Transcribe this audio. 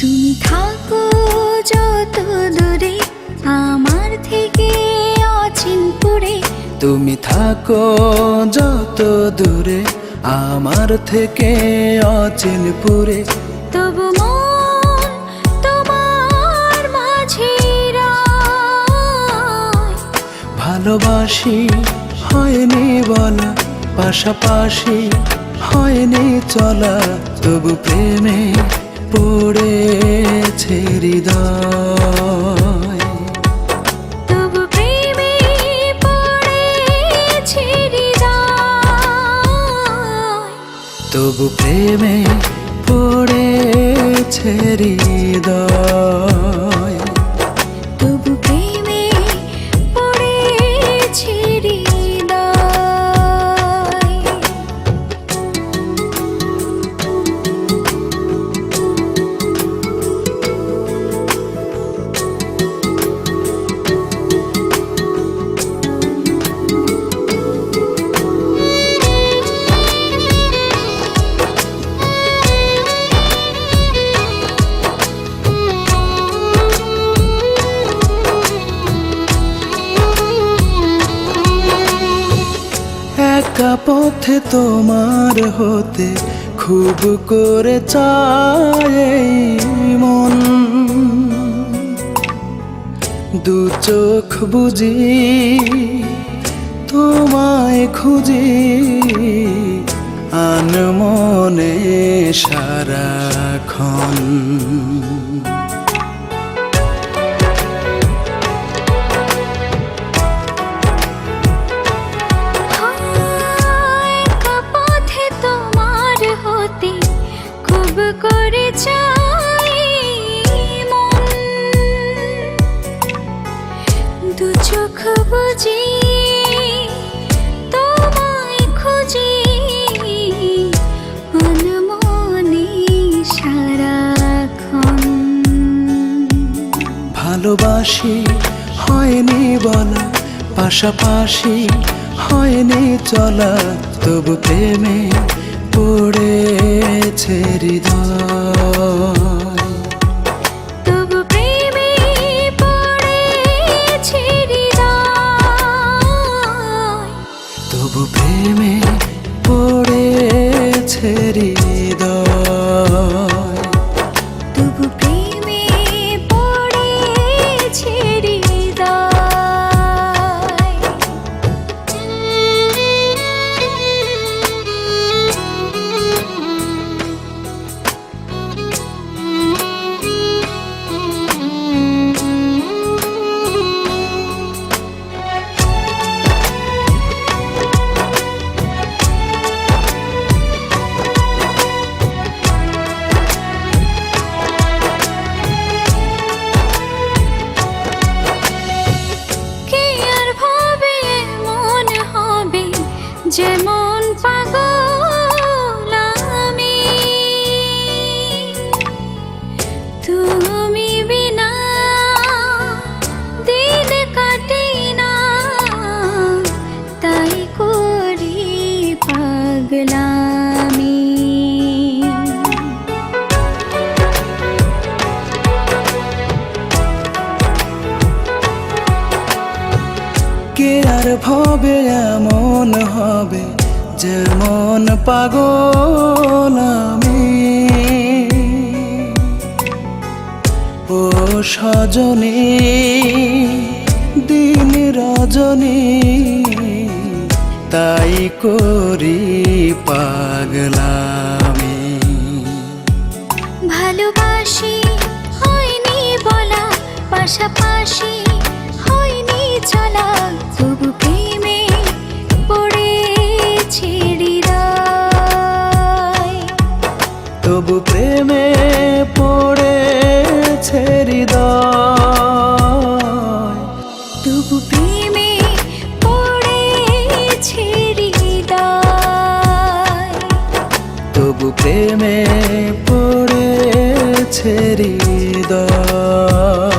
তুমি থাকো যত দূরে আমার থেকে অচিনপুরে, তুমি থাকো যত দূরে আমার থেকে অচিনপুরে, তবু মন তোমার মাঝে রয়। ভালোবাসি হয়নি বলা, পাশাপাশি হয়নি চলা, তবু প্রেমে পড়েছে হৃদয়। তবু প্রেমে পড়েছে হৃদয়, তবু প্রেমে পড়েছে হৃদয়, তবু প্রেমে পড়েছে হৃদয়। একা পথে তোমার হতে খুব করে চায় মন, দু চোখ বুঝি তোমায় খুঁজি আনমনে সারাক্ষণ। করে চাই মন, দু চোখ বুঝি তোমায় খুঁজি মনে সারাক্ষণ। ভালোবাসি হয়নি বলা, পাশাপাশি হয়নি চলা, তবু প্রেমে পড়েছে হৃদয়, তবু প্রেমে পড়েছে হৃদয়, তবু প্রেমে পড়েছে হৃদয়, তবু প্রেমে পড়েছে হৃদয়। যেমন পাগল আমি তুমি বিনা দিন কাটে না, তাই করি পাগলামি। কে আর ভবে এমন হবে যেমন পাগল আমি, ও সজনী দিন রজনী, তাই করি পাগলামি। ভালোবাসি হয়নি বলা, পাশাপাশি হয়নি চলা, তবু প্রেমে পড়েছে হৃদয়, তবু প্রেমে হৃদয়। তবু প্রেমে পড়েছে হৃদয়। তবু প্রেমে পড়েছে হৃদয়।